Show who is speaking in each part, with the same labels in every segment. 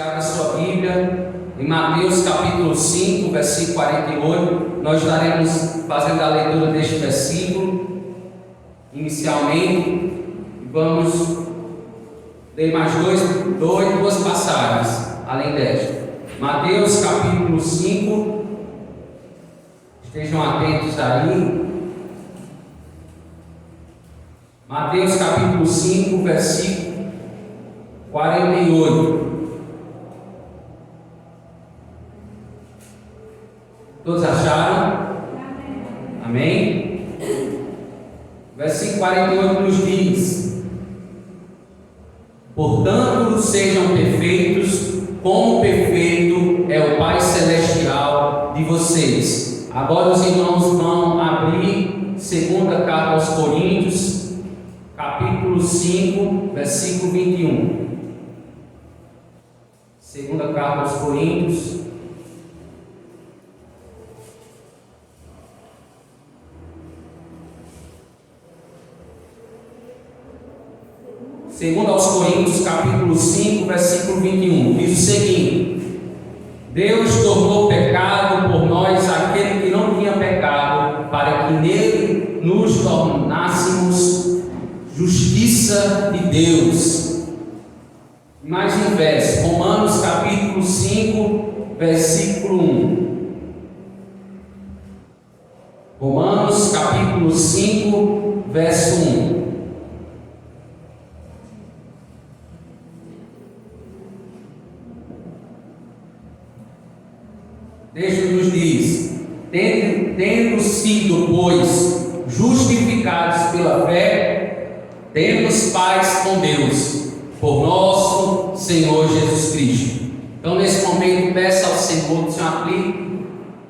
Speaker 1: você abra a sua Bíblia em Mateus capítulo 5, versículo 48. Nós estaremos fazendo a leitura deste versículo inicialmente. Vamos ler mais duas passagens além desta. Mateus capítulo 5, estejam atentos aí. Mateus capítulo 5, versículo 48. Todos acharam? Amém? Versículo 48 nos diz: portanto, sejam perfeitos, como perfeito é o Pai Celestial de vocês. Agora os irmãos vão abrir segunda carta aos Coríntios, capítulo 5, versículo 21. Segunda carta aos Coríntios, segundo aos Coríntios, capítulo 5, versículo 21, diz o seguinte: Deus tornou pecado por nós aquele que não tinha pecado, para que nele nos tornássemos justiça de Deus. Mais um verso, Romanos capítulo 5, versículo 1. Romanos capítulo 5, verso 1. Deus nos diz: tendo sido, pois, justificados pela fé, temos paz com Deus, por nosso Senhor Jesus Cristo. Então, nesse momento, peça ao Senhor que o Senhor aplique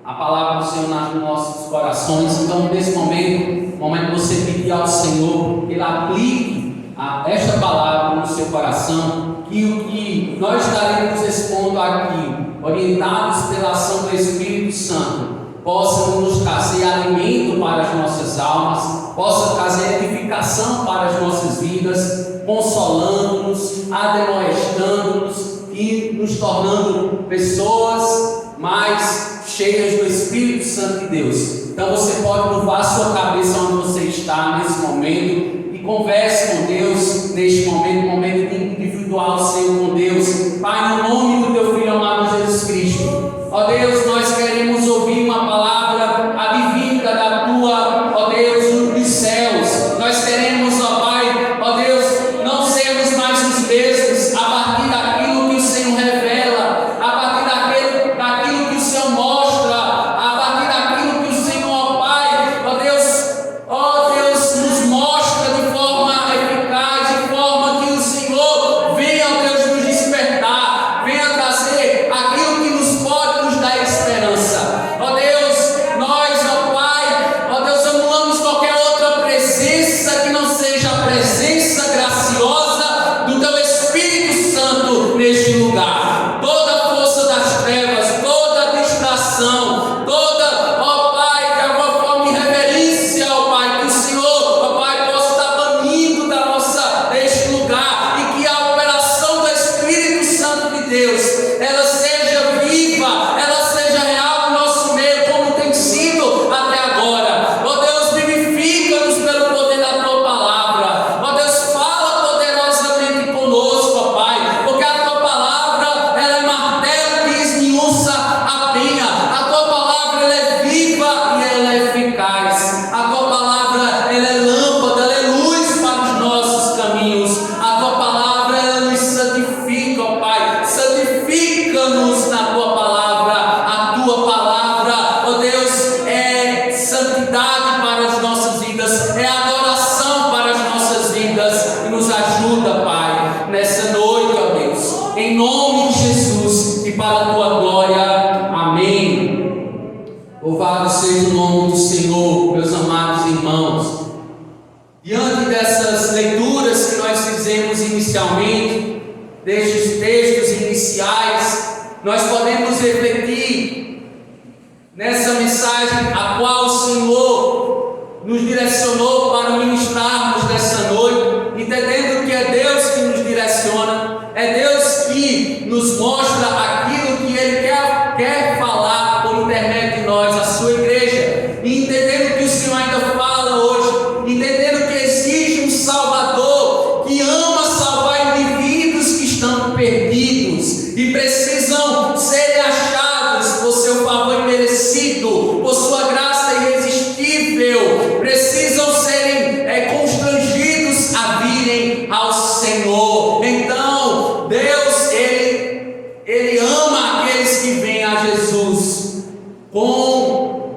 Speaker 1: a palavra do Senhor nos nossos corações. Então, nesse momento que você pedir ao Senhor que Ele aplique esta palavra no seu coração, que o que nós estaremos expondo aqui, orientados pela ação do Espírito Santo, possa nos trazer alimento para as nossas almas, possa trazer edificação para as nossas vidas, consolando-nos, admoestando-nos e nos tornando pessoas mais cheias do Espírito Santo de Deus. Então você pode curvar sua cabeça onde você está nesse momento e converse com Deus neste momento, momento individual seu com Deus. Pai, no nome do teu Filho amado Jesus Cristo, ó Deus, nós queremos ouvir uma palavra advinda da tua, ó Deus, dos céus. Nós queremos, ó Pai, ó Deus, não sermos mais os mesmos a partir daquilo que o Senhor revela, a partir daquilo que o Senhor mostra, a partir daquilo que o Senhor, ó Pai, ó Deus, nos mostra de forma eficaz, de forma que o Senhor venha, ó Deus, nos despertar, venha trazer aquilo que nos pode nos dar esperança. Ó Deus, nós, ó Pai, ó Deus, anulamos qualquer outra presença que não seja a presença graciosa do teu Espírito Santo neste lugar. Toda a força das trevas, toda a distração, toda, ó Pai, de alguma forma irreverência, ó Pai, que o Senhor, ó Pai, possa estar banindo deste lugar, e que a operação do Espírito Santo de Deus, ela seja viva, ela seja real no nosso meio, como tem sido até agora. Ó Deus, vivifica-nos pelo poder da tua palavra. Ó Deus, fala poderosamente conosco, ó Pai, porque a tua palavra, ela é martelo que esmiuça a penha. A tua palavra, ela é viva e ela é eficaz. A tua palavra, ela é lâmpada, ela é luz para os nossos caminhos. A tua palavra, ela nos santifica, ó Pai. Santifica-nos na tua palavra. A tua palavra, ó Deus, é santidade para as nossas vidas, é adoração para as nossas vidas. E nos ajuda, Pai, nessa noite, ó Deus, em nome de Jesus e para a tua glória. Amém. Louvado seja o nome do Senhor, meus amados irmãos. Diante dessas leituras que nós fizemos inicialmente, destes textos iniciais, nós podemos refletir nessa mensagem a qual o Senhor nos direcionou para ministrarmos nessa noite, entendendo que é Deus que nos direciona, é Deus que nos mostra aquilo que Ele quer falar por intermédio de nós, a sua igreja. E entendendo que o Senhor ainda fala hoje, entendendo que existe um Salvador que ama salvar indivíduos que estão perdidos e precisam ser achados por seu favor imerecido, por sua graça irresistível, precisam serem constrangidos a virem ao Senhor. Então, Deus, Ele ama aqueles que vêm a Jesus com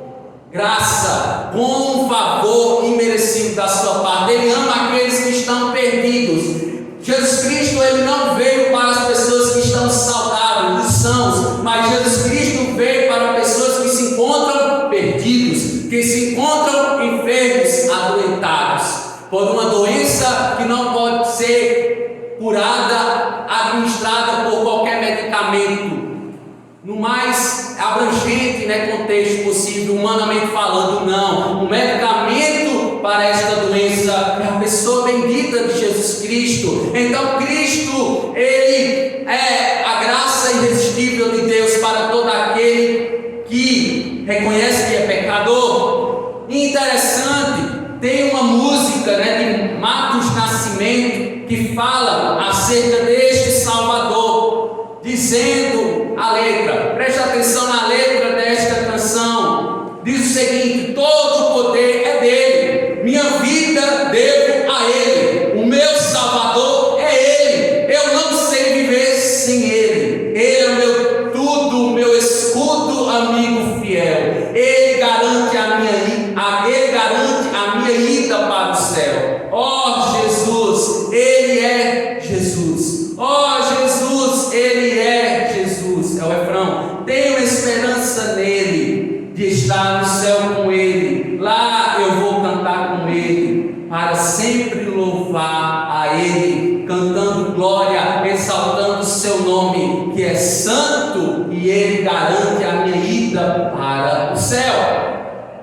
Speaker 1: graça, com favor imerecido da sua parte. Ele ama aqueles que estão perdidos. Jesus Cristo, Ele não veio para as pessoas que estão saudáveis, sãos, mas Jesus Cristo veio para pessoas que se encontram perdidos, que se encontram enfermos, adoentados, por uma doença que não pode ser curada, administrada por qualquer medicamento, no mais abrangente, contexto possível, humanamente falando. Não, o medicamento para esta doença é a pessoa bendita de Jesus Cristo. Então Cristo, Ele é a graça irresistível de Deus para todo aquele que reconhece que é pecador. E interessante, tem uma música de Marcos Nascimento que fala acerca deste Salvador, dizendo a letra, preste atenção na letra desta canção, diz o seguinte: todo o poder é dele, minha vida devo a ele, o meu Salvador é ele, eu não sei viver sem ele, ele é o meu tudo, o meu escudo, amigo fiel, ele garante a minha ida para o céu. Ó Jesus, ele é Jesus. Ó Jesus, ele é Jesus. É o refrão. Tenho esperança nele, de estar no céu com ele. Lá eu vou cantar com ele, para sempre louvar a ele, cantando glória, exaltando o seu nome, que é santo, e ele garante a minha ida para o céu.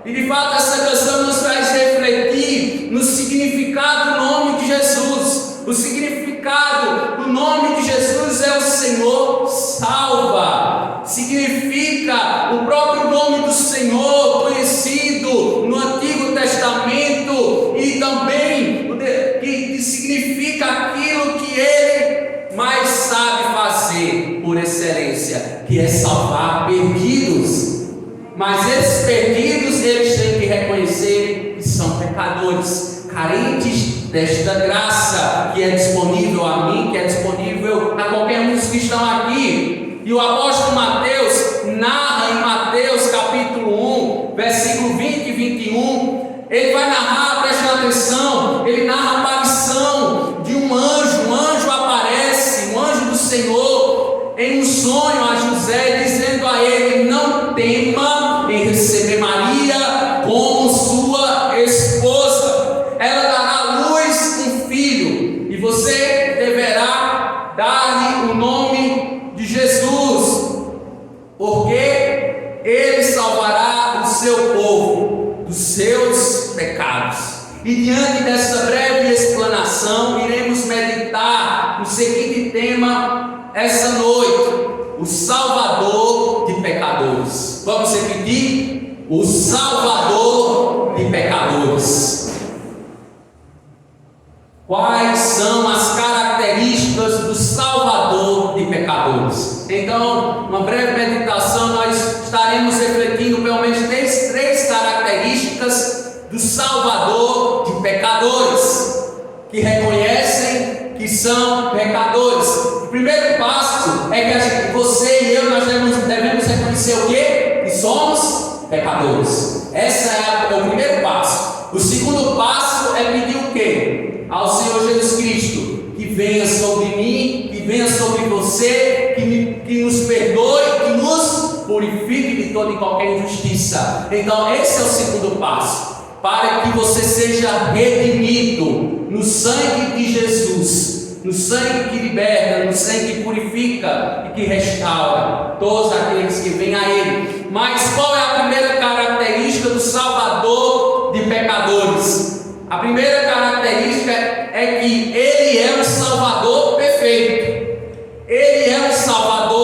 Speaker 1: E de fato essa canção nos faz refletir no significado do nome de Jesus. O significado do nome de Jesus é o Senhor salva. Significa o próprio nome do Senhor, conhecido no Antigo Testamento, e também que significa aquilo que Ele mais sabe fazer por excelência, que é salvar perdidos. Mas esses perdidos, eles têm que reconhecer que são pecadores, carentes desta graça que é disponível a mim, que é disponível a qualquer um dos que estão aqui. E o apóstolo Mateus narra em Mateus capítulo 1, versículo 20 e 21, ele vai narrar, preste atenção, ele narra a aparição de um anjo aparece, um anjo do Senhor, em um sonho a José, dizendo a ele: não tema em receber Maria como sua esposa, ela dará à luz um filho, e você deverá dar-lhe o nome de Jesus, porque ele salvará o seu povo dos seus pecados. E diante dessa breve explanação, iremos meditar no seguinte tema essa noite: o Salvador de pecadores. Vamos repetir: o Salvador de pecadores. Quais são as características do Salvador de pecadores? Então, uma breve meditação, nós estaremos refletindo pelo menos três características do Salvador de pecadores, que reconhecem que são pecadores. O primeiro passo é que você e eu, nós devemos reconhecer o quê? Que somos pecadores. Esse é o primeiro passo. O segundo passo é pedir o quê? Ao Senhor Jesus Cristo, que venha sobre mim, que venha sobre você, que nos perdoe, que nos purifique de toda e qualquer injustiça. Então esse é o segundo passo, para que você seja redimido no sangue de Jesus, no sangue que liberta, no sangue que purifica e que restaura todos aqueles que vêm a Ele. Mas qual é a primeira característica do Salvador de pecadores? A primeira característica é que Ele é um Salvador perfeito. Ele é um Salvador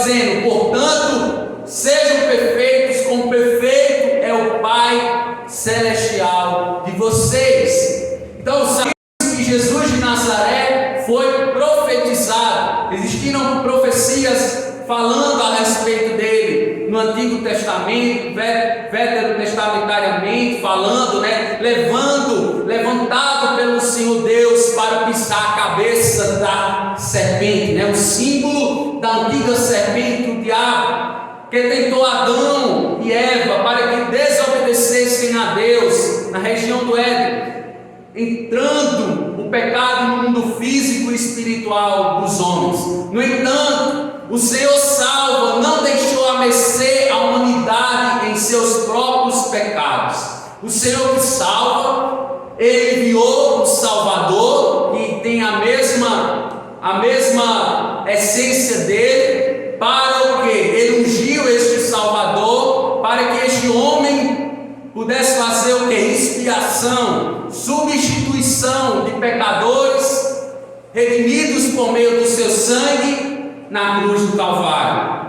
Speaker 1: dizendo: portanto, sejam perfeitos, como perfeito é o Pai Celestial de vocês. Então, sabemos que Jesus de Nazaré foi profetizado. Existiram profecias falando a respeito dele no Antigo Testamento, veterotestamentariamente falando, levantado pelo Senhor Deus para pisar a cabeça da serpente, o símbolo da antiga serpente, o diabo, que tentou Adão e Eva para que desobedecessem a Deus na região do Éden, entrando o pecado no mundo físico e espiritual dos homens. No entanto, o Senhor salva, não deixou a mercê a humanidade em seus próprios pecados. O Senhor que salva, Ele enviou o Salvador, que tem a mesma essência dele, para o que? Ele ungiu este Salvador, para que este homem pudesse fazer o que? Expiação, substituição de pecadores, redimidos por meio do seu sangue, na cruz do Calvário.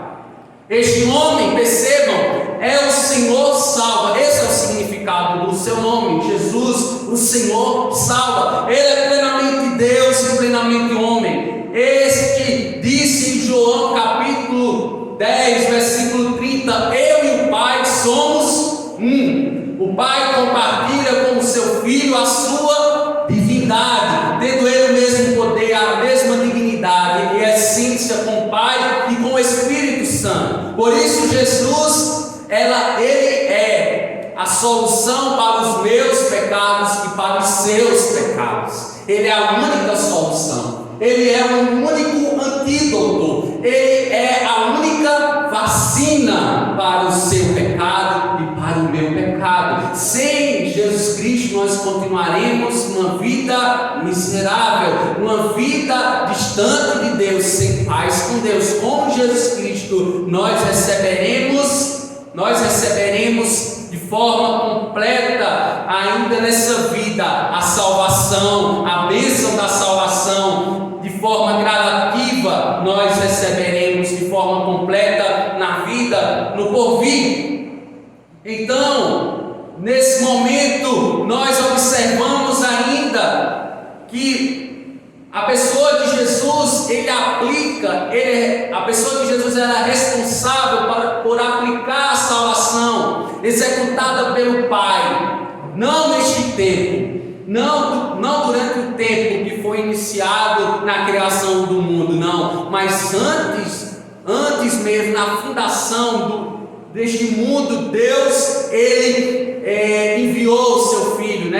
Speaker 1: Este homem, percebam, é o Senhor salva. Esse é o significado do seu nome, Jesus, o Senhor salva. Ele é plenamente Deus e plenamente homem. Este disse em João capítulo 10, versículo 30: eu e o Pai somos um. O Pai compartilha com o seu Filho a sua divindade, tendo ele o mesmo poder, a mesma dignidade e essência com o Pai e com o Espírito Santo. Por isso Jesus, ele é a solução para os meus pecados e para os seus pecados. Ele é a única solução. Ele é o único antídoto. Ele é a única vacina para o seu pecado e para o meu pecado. Sem Jesus Cristo nós continuaremos uma vida miserável, uma vida distante de Deus, sem paz com Deus. Com Jesus Cristo nós receberemos de forma completa, ainda nessa vida, a salvação, a bênção da salvação. De forma gradativa nós receberemos de forma completa na vida, no porvir. Então, nesse momento, nós observamos ainda que a pessoa de Jesus, a pessoa de Jesus era responsável por aplicar a salvação executada pelo Pai, não neste tempo, não durante o tempo que foi iniciado na criação do mundo, não, mas antes mesmo, na fundação deste mundo, Deus, Ele enviou o seu Filho,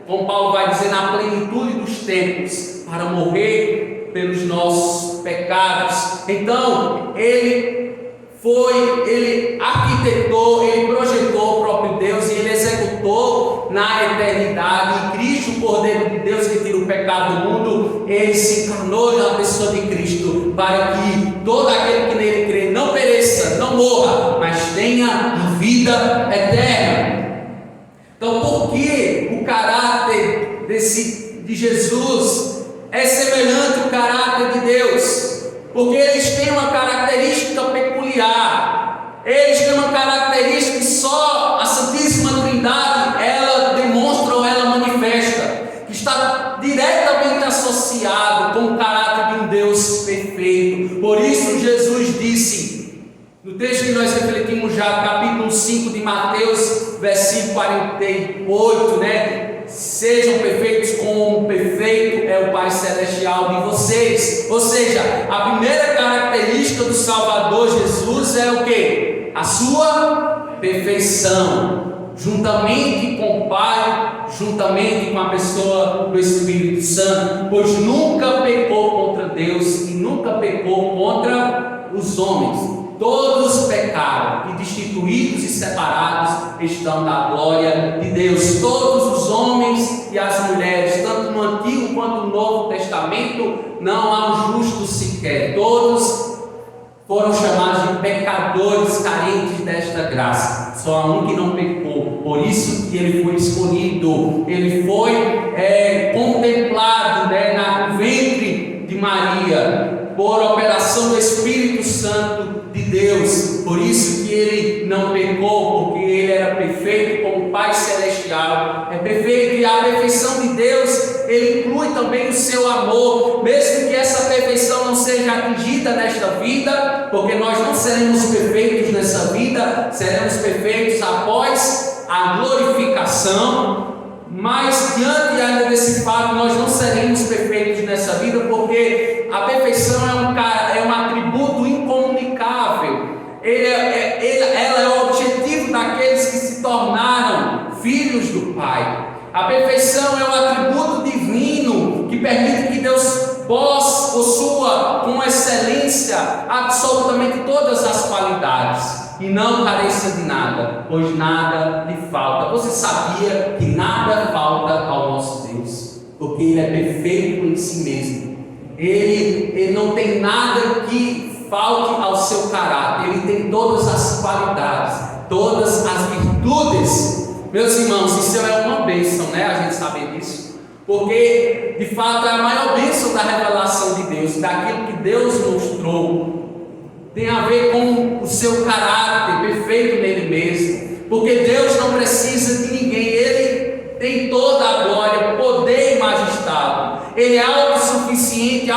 Speaker 1: como Paulo vai dizer, na plenitude dos tempos, para morrer pelos nossos pecados. Então, Ele arquitetou, Ele projetou o próprio Deus e Ele executou na eternidade. E Cristo, o Cordeiro de Deus que tira o pecado do mundo, Ele se encarnou na pessoa de Cristo, para que todo aquele que nele crê não pereça, não morra, mas tenha a vida eterna. Então, por que o caráter de Jesus é semelhante ao caráter de Deus? Porque eles têm uma característica peculiar. Eles têm uma característica que só a Santíssima Trindade ela demonstra ou ela manifesta, que está diretamente associado com o caráter de um Deus perfeito. Por isso Jesus disse, no texto que nós refletimos já, capítulo 5 de Mateus, versículo 48, sejam perfeitos como perfeito é o Pai Celestial de vocês. Ou seja, a primeira característica do Salvador Jesus é o que? A sua perfeição, juntamente com o Pai, juntamente com a pessoa do Espírito Santo, pois nunca pecou contra Deus e nunca pecou contra os homens. Todos pecaram e destituídos e separados estão da glória de Deus. Todos os homens e as mulheres, tanto no Antigo quanto no Novo Testamento, não há um justo sequer. Todos foram chamados de pecadores carentes desta graça. Só há um que não pecou. Por isso que ele foi escolhido. Ele foi contemplado no ventre de Maria. por operação do Espírito Santo de Deus. Por isso que ele não pecou, porque ele era perfeito como Pai Celestial. É perfeito, e a perfeição de Deus, ele inclui também o seu amor, mesmo que essa perfeição não seja atingida nesta vida, porque nós não seremos perfeitos nessa vida, seremos perfeitos após a glorificação. Mas diante ainda desse fato, nós não seremos perfeitos nessa vida, porque a perfeição é um atributo incomunicável. Ela é o objetivo daqueles que se tornaram filhos do Pai. A perfeição é um atributo divino que permite que Deus possua com excelência absolutamente todas as qualidades e não careça de nada, pois nada lhe falta. Você sabia que nada falta ao nosso Deus, porque Ele é perfeito em si mesmo. Ele não tem nada que falte ao seu caráter. Ele tem todas as qualidades, todas as virtudes. Meus irmãos, isso é uma bênção, né? A gente sabe disso, porque de fato é a maior bênção da revelação de Deus, daquilo que Deus mostrou. Tem a ver com o seu caráter perfeito nele mesmo, porque Deus não precisa de ninguém. Ele tem toda a glória, poder e majestade. Ele é autossuficiente,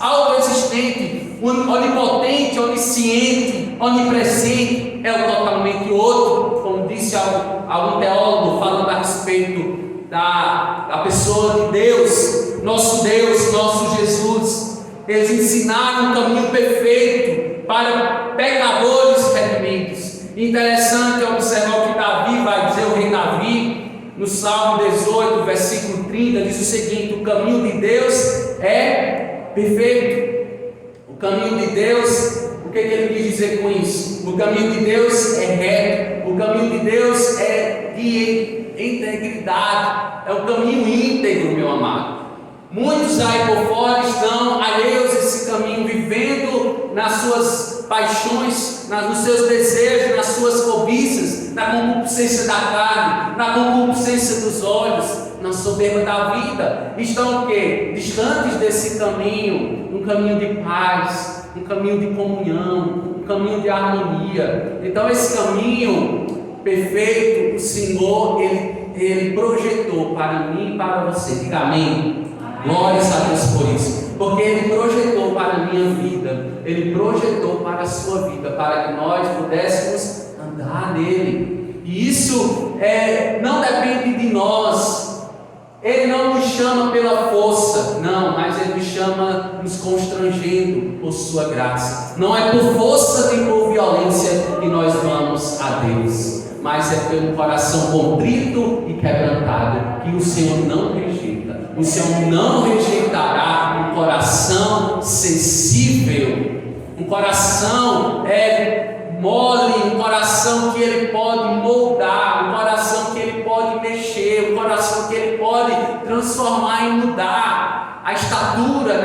Speaker 1: autoexistente, onipotente, onisciente, onipresente. É o totalmente outro, como disse algum teólogo falando a respeito da pessoa de Deus, nosso Jesus. Eles ensinaram um caminho perfeito para pecadores redimidos. Interessante observar o que Davi vai dizer, o rei Davi, no Salmo 18, versículo 30, diz o seguinte: o caminho de Deus é perfeito. O caminho de Deus, o que ele quis dizer com isso? O caminho de Deus é reto, o caminho de Deus é de integridade, é um caminho íntegro, meu amado. Muitos aí por fora estão alheios a esse caminho, vivendo nas suas paixões, nos seus desejos, nas suas cobiças, na concupiscência da carne, na concupiscência dos olhos, na soberba da vida. Estão o quê? Distantes desse caminho, um caminho de paz, um caminho de comunhão, um caminho de harmonia. Então esse caminho perfeito, o Senhor, Ele projetou para mim e para você. Diga amém. Glórias a Deus por isso, porque Ele projetou para a minha vida, Ele projetou para a sua vida, para que nós pudéssemos andar nele. E isso não depende de nós. Ele não nos chama pela força, não, mas Ele nos chama nos constrangendo por sua graça. Não é por força nem por violência que nós vamos a Deus, mas é pelo coração contrito e quebrantado, que o Senhor não rejeita. O Senhor não rejeitará um coração sensível, um coração mole, um coração que Ele pode moldar, um coração que Ele pode mexer, um coração que Ele pode transformar e mudar a estatura,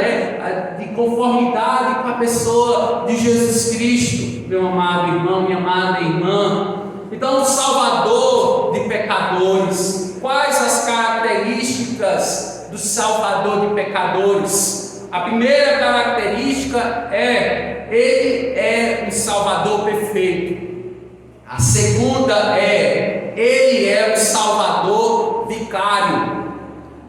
Speaker 1: de conformidade com a pessoa de Jesus Cristo, meu amado irmão, minha amada irmã. Então, o Salvador de pecadores. Quais as características do Salvador de pecadores? A primeira característica Ele é um Salvador perfeito. A segunda Ele é um Salvador vicário.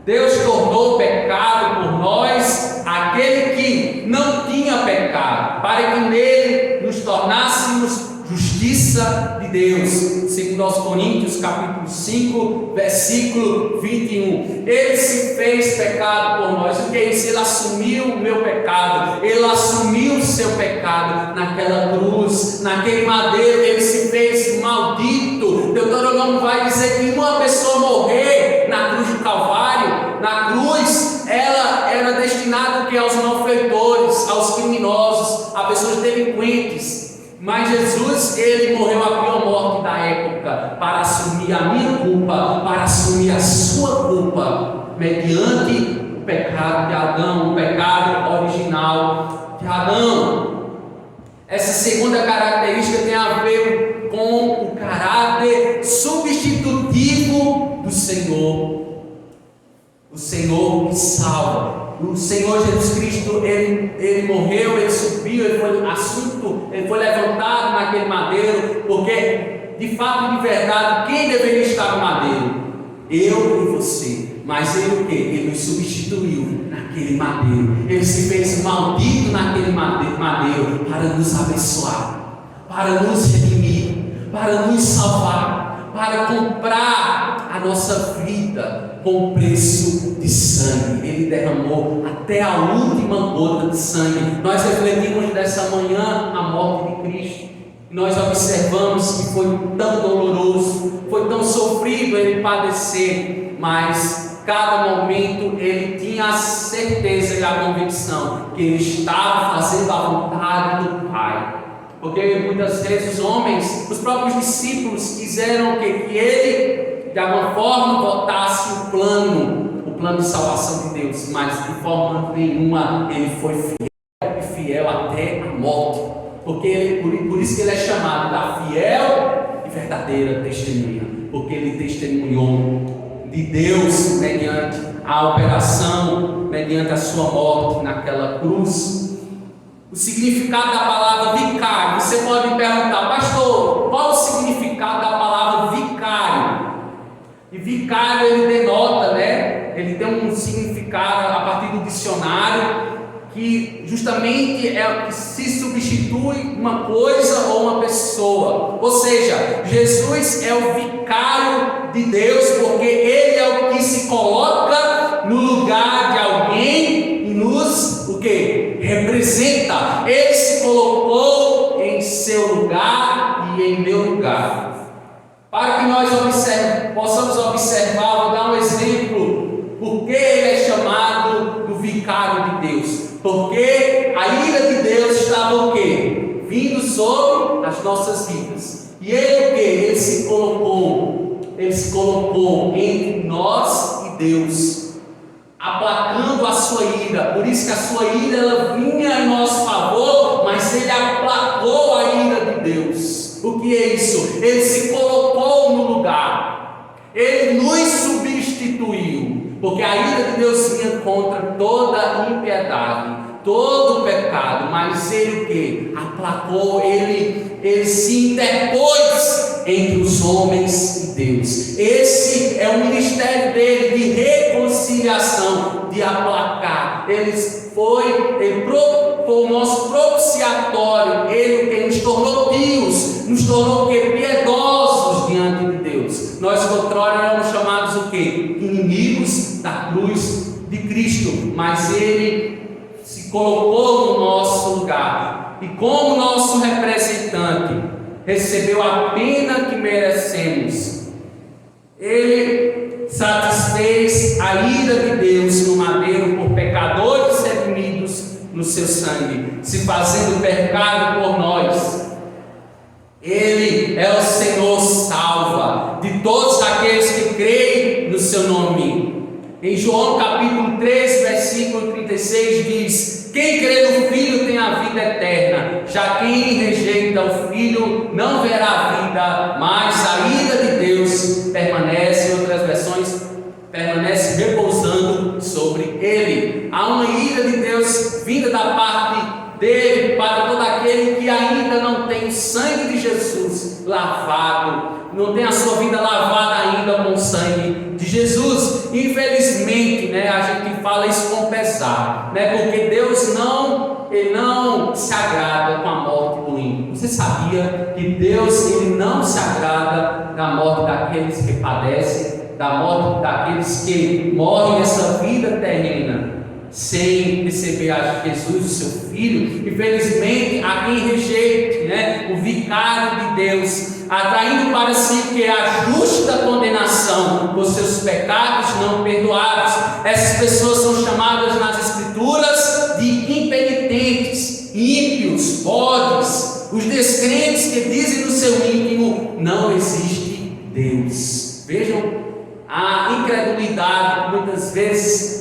Speaker 1: Deus tornou pecado por nós aquele que não tinha pecado, para que nele nos tornássemos justiça de Deus. Segundo aos Coríntios, capítulo 5, versículo 21. Ele se fez pecado por nós. O que é isso? Ele assumiu o meu pecado, Ele assumiu o seu pecado naquela cruz, naquele madeiro. Ele se fez maldito. Deuteronômio vai dizer que uma pessoa morrer na cruz do Calvário, na cruz, ela era destinada aos malfeitores, aos criminosos, a pessoas delinquentes. Mas Jesus, Ele morreu a pior morte da época, para assumir a minha culpa, para assumir a sua culpa, mediante o pecado de Adão, o pecado original de Adão. Essa segunda característica tem a ver com o caráter substitutivo do Senhor. O Senhor que salva. o Senhor Jesus Cristo, ele morreu, ele subiu, ele foi levantado naquele madeiro, porque de fato e de verdade, quem deveria estar no madeiro? Eu e você. Mas ele o quê? Ele nos substituiu naquele madeiro. Ele se fez maldito naquele madeiro para nos abençoar, para nos redimir, para nos salvar, para comprar a nossa vida com preço de sangue. Ele derramou até a última gota de sangue. Nós refletimos dessa manhã a morte de Cristo. Nós observamos que foi tão doloroso, foi tão sofrido ele padecer, mas cada momento ele tinha a certeza e a convicção que ele estava fazendo a vontade do Pai. Porque muitas vezes os homens, os próprios discípulos, quiseram que ele de alguma forma votasse o plano de salvação de Deus, mas de forma nenhuma ele foi fiel até a morte. Porque por isso que ele é chamado da fiel e verdadeira testemunha, porque ele testemunhou de Deus mediante a operação, mediante a sua morte naquela cruz. O significado da palavra vicário, você pode me perguntar, pastor, qual o significado da palavra vicário? E vicário ele denota, ele tem um significado a partir do dicionário, que justamente é que se substitui uma coisa ou uma pessoa. Ou seja, Jesus é o vicário de Deus, porque ele é o que se coloca no lugar de alguém e nos representa. Ele se colocou em seu lugar e em meu lugar. Para que nós possamos observar, vou dar um exemplo, porque ele é chamado do vicário de Deus. Porque a ira de Deus estava vindo sobre as nossas vidas. E ele Ele se colocou entre nós e Deus, aplacando a sua ira. Por isso que a sua ira ela vinha em nosso favor, mas ele aplacou a ira de Deus. O que é isso? Ele se colocou no lugar. Ele nos substituiu. Porque a ira de Deus vinha contra toda a impiedade, todo o pecado, mas ele aplacou, ele se interpôs entre os homens e Deus. Esse é o ministério dele de reconciliação, de aplacar. Ele foi o nosso propiciatório, ele que nos tornou pios, nos tornou piedosos diante de Deus. Nós outrora éramos chamados inimigos da cruz de Cristo, mas ele se colocou no nosso lugar e como nosso representante recebeu a pena que merecemos. Ele satisfez a ira de Deus no madeiro por pecadores redimidos no seu sangue, se fazendo pecado por nós. Ele é o Senhor salva de todos aqueles que creem no seu nome. Em João capítulo 3, versículo 36 diz: quem crê no Filho tem a vida eterna, já quem rejeita o Filho não verá a vida, mas a ira de Deus permanece, em outras versões, permanece repousando sobre ele. Há uma ira de Deus vinda da parte dele para todo aquele que ainda não tem o sangue de Jesus lavado, não tem a sua vida lavada ainda com o sangue de Jesus. Infelizmente, a gente fala isso com pesar, porque Deus ele não se agrada com a morte do ímpio. Você sabia que Deus ele não se agrada da morte daqueles que padecem, da morte daqueles que morrem nessa vida terrena sem receber a Jesus, o seu Filho? Infelizmente, há quem rejeite, o vicário de Deus, atraindo para si a justa condenação por seus pecados não perdoados. Essas pessoas são chamadas nas Escrituras de impenitentes, ímpios, bodes, os descrentes que dizem no seu íntimo: não existe Deus. Vejam a incredulidade que muitas vezes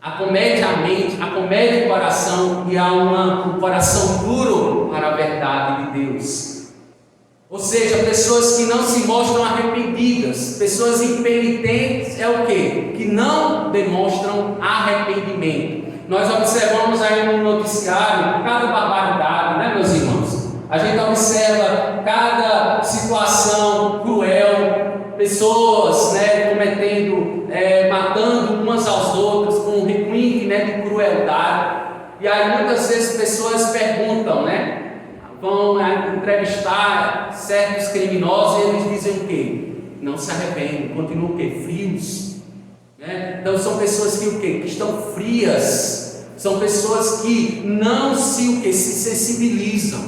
Speaker 1: acomete a mente, acomete o coração, e há um coração duro para a verdade de Deus. Ou seja, pessoas que não se mostram arrependidas, pessoas impenitentes, é o quê? Que não demonstram arrependimento. Nós observamos aí no noticiário cada barbaridade, né, meus irmãos? A gente observa cada situação cruel, pessoas, né, cometendo, matando umas às outras com um índice, né, de crueldade. E aí muitas vezes pessoas perguntam, né? Vão entrevistar certos criminosos e eles dizem o quê? Não se arrependem, continuam o quê? Frios. Né? Então são pessoas que o quê? Que estão frias. São pessoas que não se sensibilizam,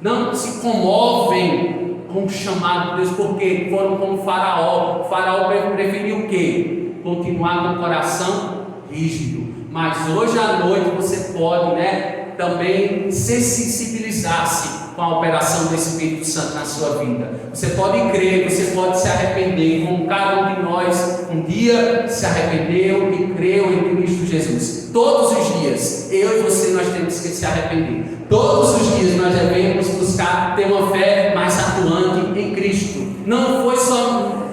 Speaker 1: não se comovem com o chamado de Deus, porque foram como Faraó. O Faraó preferiu o quê? Continuar com o coração rígido. Mas hoje à noite você pode, né, também se sensibilizar-se com a operação do Espírito Santo na sua vida. Você pode crer, você pode se arrepender, como cada um de nós um dia se arrependeu e creu em Cristo Jesus. Todos os dias, eu e você, nós temos que se arrepender. Todos os dias nós devemos buscar ter uma fé mais atuante em Cristo. Não foi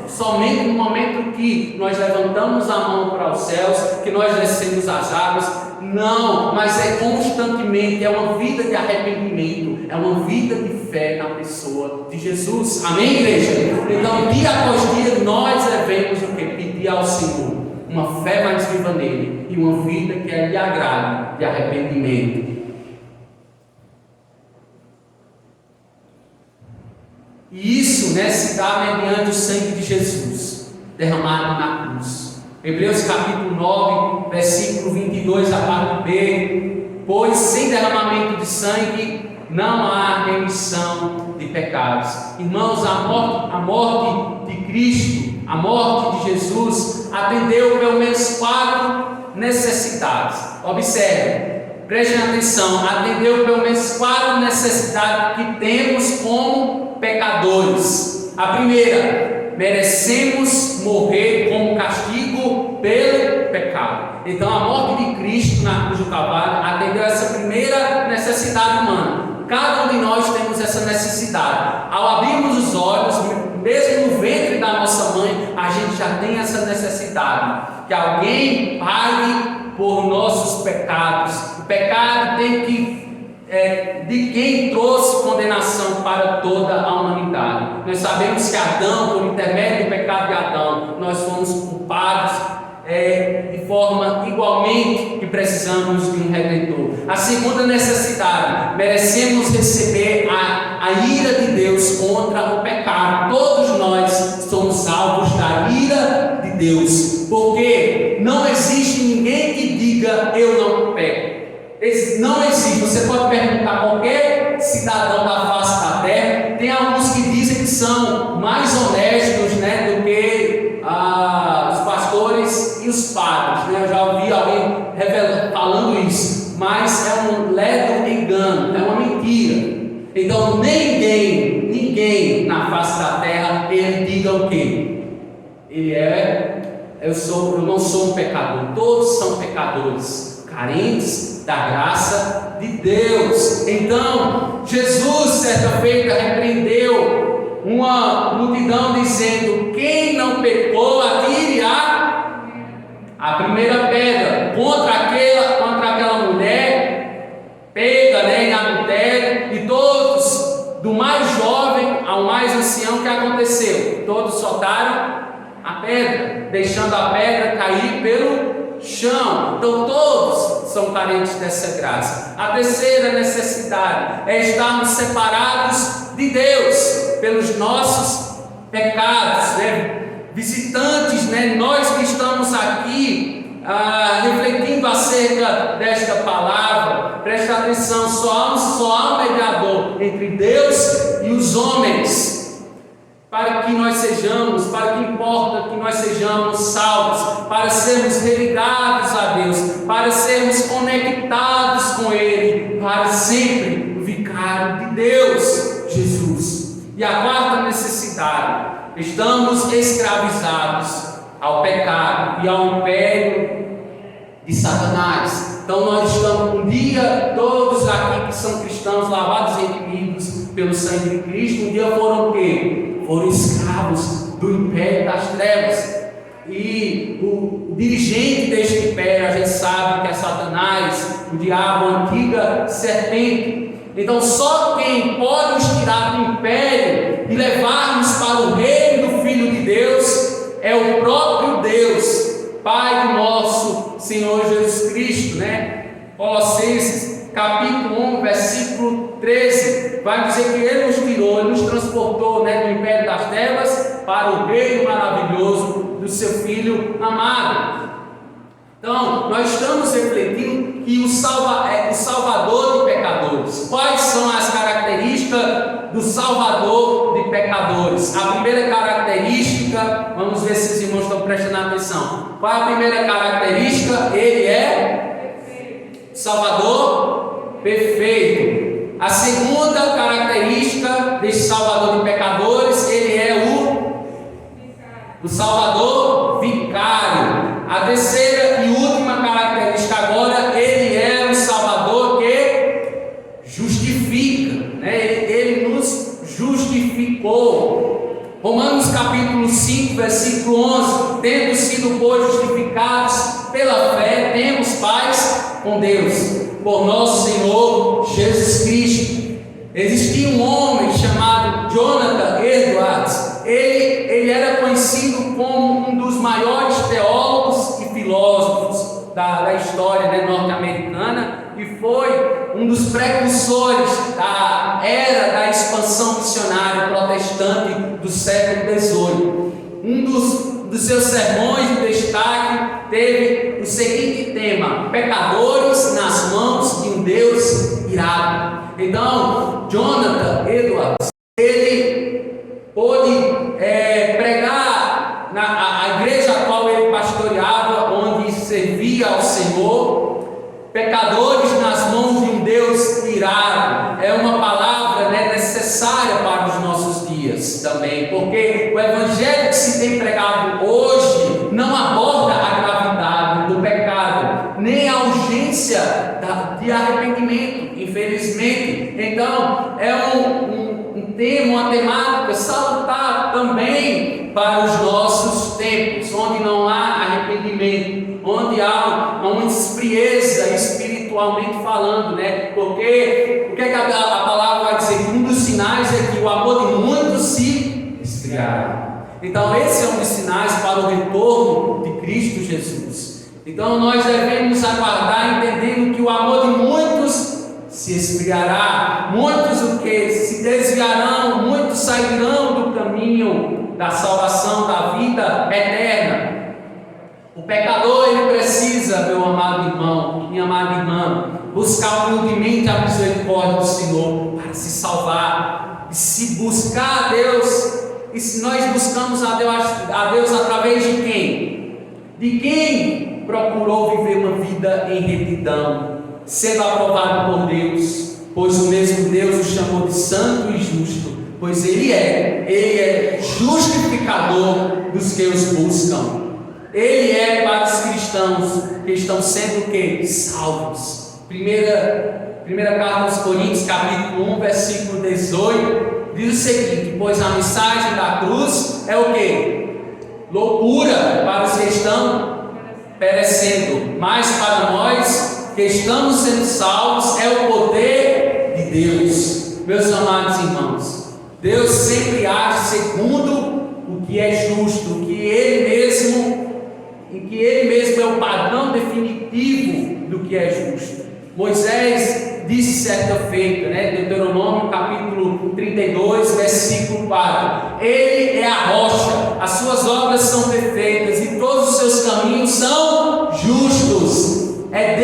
Speaker 1: somente no momento que nós levantamos a mão para os céus, que nós descemos as águas. Não, mas é constantemente, é uma vida de arrependimento, é uma vida de fé na pessoa de Jesus. Amém, igreja? Então, dia após dia, nós devemos o quê? Pedir ao Senhor uma fé mais viva nele e uma vida que lhe agrade, de arrependimento. E isso, né, se dá mediante o sangue de Jesus derramado na cruz. Hebreus capítulo 9, versículo 22, a parte B: pois sem derramamento de sangue não há remissão de pecados. Irmãos, a morte de Cristo, a morte de Jesus, atendeu pelo menos 4 necessidades. Observe, prestem atenção, atendeu pelo menos 4 necessidades que temos como pecadores. A primeira: merecemos morrer como castigo pelo pecado. Então a morte de Cristo na cruz do Calvário atendeu essa primeira necessidade humana. Cada um de nós temos essa necessidade. Ao abrirmos os olhos, mesmo no ventre da nossa mãe, a gente já tem essa necessidade, que alguém pague por nossos pecados. O pecado tem que de quem trouxe condenação para toda a humanidade. Nós sabemos que Adão, por intermédio do pecado de Adão, nós fomos culpados de forma igualmente que precisamos de um Redentor. A segunda necessidade: merecemos receber a ira de Deus contra o pecado. Todos nós somos salvos da ira de Deus, porque não existe ninguém que diga eu não peco. Não existe. Você pode perguntar a qualquer cidadão da face da terra. Tem alguns que dizem que são mais honestos, né, do que os pastores e os padres, né? Eu já ouvi alguém falando isso, mas é um ledo engano, é uma mentira. Então ninguém na face da terra, ele diga o quê? Eu não sou um pecador. Todos são pecadores, carentes da graça de Deus. Então, Jesus, certa feita, repreendeu uma multidão dizendo: quem não pecou, atire a primeira pedra contra aquela mulher pega, né, em adultério. E todos, do mais jovem ao mais ancião, o que aconteceu? Todos soltaram a pedra, deixando a pedra cair pelo chão. Então todos são carentes dessa graça. A terceira necessidade é estarmos separados de Deus pelos nossos pecados, né? Visitantes, né? Nós que estamos aqui refletindo acerca desta palavra, presta atenção, só há um mediador entre Deus e os homens, para que importa que nós sejamos salvos, para sermos religados a Deus, para sermos conectados com Ele, para sempre o vicário de Deus, Jesus. E a quarta necessidade: estamos escravizados ao pecado e ao império de Satanás. Então nós estamos um dia, todos aqui que são cristãos, lavados e remidos pelo sangue de Cristo, um dia foram o quê? Foram escravos do império das trevas. E o dirigente deste império, a gente sabe que é Satanás, o diabo, a antiga serpente. Então só quem pode nos tirar do império e levar-nos para o reino do Filho de Deus é o próprio Deus, Pai do nosso Senhor Jesus Cristo, né? Colossenses capítulo 1, versículo 13, vai dizer que Ele nos tirou, Ele nos transportou, né, do império das trevas para o reino maravilhoso do seu Filho amado. Então, nós estamos refletindo que o Salvador de pecadores. Quais são as características do Salvador de pecadores? A primeira característica, vamos ver se os irmãos estão prestando atenção. Qual é a primeira característica? Ele é Salvador perfeito. A segunda característica desse Salvador de pecadores, ele é o Salvador vicário. A terceira e última característica agora, ele é um Salvador que justifica, né? Ele nos justificou. Romanos capítulo 5, versículo 11: tendo sido, pois, justificados pela fé, temos paz com Deus, por nosso Senhor Jesus Cristo. Existia um homem chamado Jonathan Edwards. Ele era conhecido como um dos maiores teólogos e filósofos da história, né, norte-americana, e foi um dos precursores da era da expansão missionária protestante do século XVIII. Um dos seus sermões de destaque teve o seguinte tema: pecadores nas mãos de um Deus irado. Então, Jonathan Edwards, ele pôde pregar a igreja a qual ele pastoreava, onde servia ao Senhor, pecadores nas mãos de um Deus irado. É uma palavra, né, necessária para os nossos dias também, porque o evangelho que se tem pregado hoje não aborda a gravidade do pecado, nem a urgência de arrependimento, infelizmente. Então é um tema, uma temática salutar também para os nossos tempos, onde não há arrependimento, onde há uma esfrieza espiritualmente falando, né? Porque o que a palavra vai dizer? Um dos sinais é que o amor de muitos se esfriará. Então esse é um dos sinais para o retorno de Cristo Jesus. Então nós devemos aguardar, entendendo que o amor de muitos se esfriará, muitos o que? Se desviarão, muitos sairão do caminho da salvação, da vida eterna. O pecador, ele precisa, meu amado irmão, minha amada irmã, buscar humildemente a misericórdia do Senhor para se salvar. E se buscar a Deus, e se nós buscamos a Deus através de quem? De quem procurou viver uma vida em retidão, sendo aprovado por Deus, pois o mesmo Deus o chamou de santo e justo, pois Ele é justificador dos que os buscam. Ele é para os cristãos que estão sendo o quê? Salvos. Primeira carta aos Coríntios, capítulo 1, versículo 18, diz o seguinte: pois a mensagem da cruz é o quê? Loucura para os que estão perecendo, mas para nós que estamos sendo salvos é o poder de Deus. Meus amados irmãos, Deus sempre age segundo o que é justo, o que Ele mesmo é o padrão definitivo do que é justo. Moisés disse certa feita, né, Deuteronômio capítulo 32, versículo 4: Ele é a rocha, as suas obras são perfeitas e todos os seus caminhos são justos. É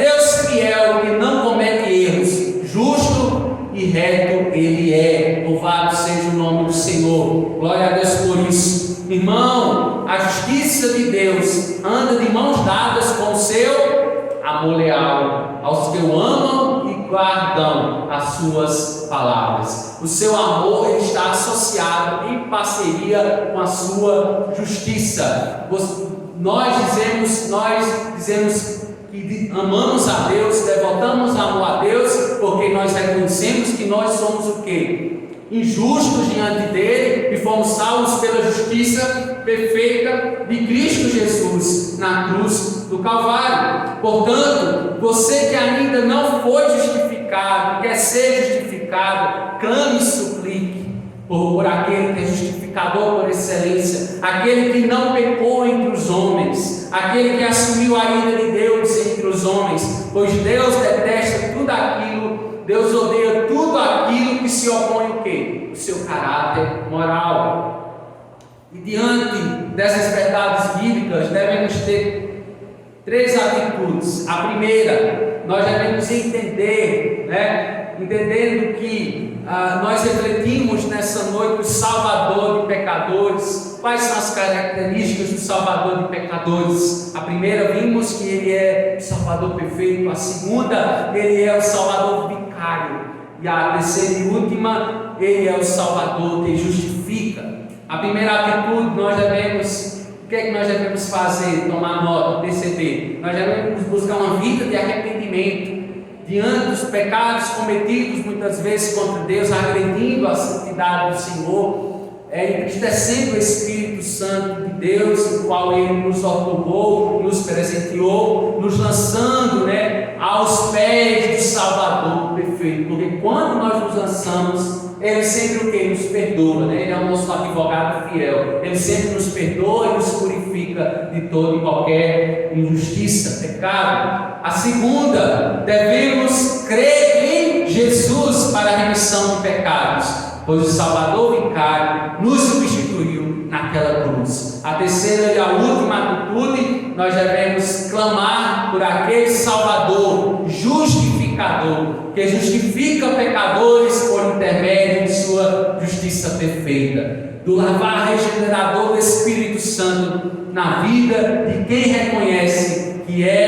Speaker 1: Deus fiel, que não comete erros, justo e reto Ele é. Louvado seja o nome do Senhor. Glória a Deus por isso. Irmão, a justiça de Deus anda de mãos dadas com o seu amor leal aos que o amam e guardam as suas palavras. O seu amor, ele está associado em parceria com a sua justiça. Nós dizemos que amamos a Deus, devotamos amor a Deus, porque nós reconhecemos que nós somos o quê? Injustos diante dele e fomos salvos pela justiça perfeita de Cristo Jesus na cruz do Calvário. Portanto, você que ainda não foi justificado, quer ser justificado, clame e suplique por aquele que é justificador por excelência, aquele que não pecou entre os homens, aquele que assumiu a ira de Deus entre os homens, pois Deus detesta tudo aquilo, Deus odeia tudo aquilo que se opõe o quê? O seu caráter moral. E diante dessas verdades bíblicas, devemos ter 3 atitudes. A primeira, nós devemos entender, entendendo que nós refletimos nessa noite o Salvador de pecadores. Quais são as características do Salvador de pecadores? A primeira, vimos que ele é o Salvador perfeito. A segunda, ele é o Salvador vicário. E a terceira e última, ele é o Salvador que justifica. A primeira atitude, o que é que nós devemos fazer? Tomar nota, perceber. Nós devemos buscar uma vida de arrependimento diante dos pecados cometidos muitas vezes contra Deus, agredindo a santidade do Senhor, entristecendo o Espírito Santo de Deus, o qual Ele nos otorgou, nos presenteou, nos lançando aos pés do Salvador perfeito, porque quando nós nos lançamos, Ele sempre o que? Nos perdoa, Ele é o nosso advogado fiel, Ele sempre nos perdoa e nos purifica de toda e qualquer injustiça, pecado. A segunda, devemos crer em Jesus para a remissão de pecados, pois o Salvador vicário nos substituiu naquela cruz. A terceira e a última atitude, nós devemos clamar por aquele Salvador justificador, que justifica pecadores por intermédio de sua justiça perfeita, do lavar regenerador do Espírito Santo na vida de quem reconhece que é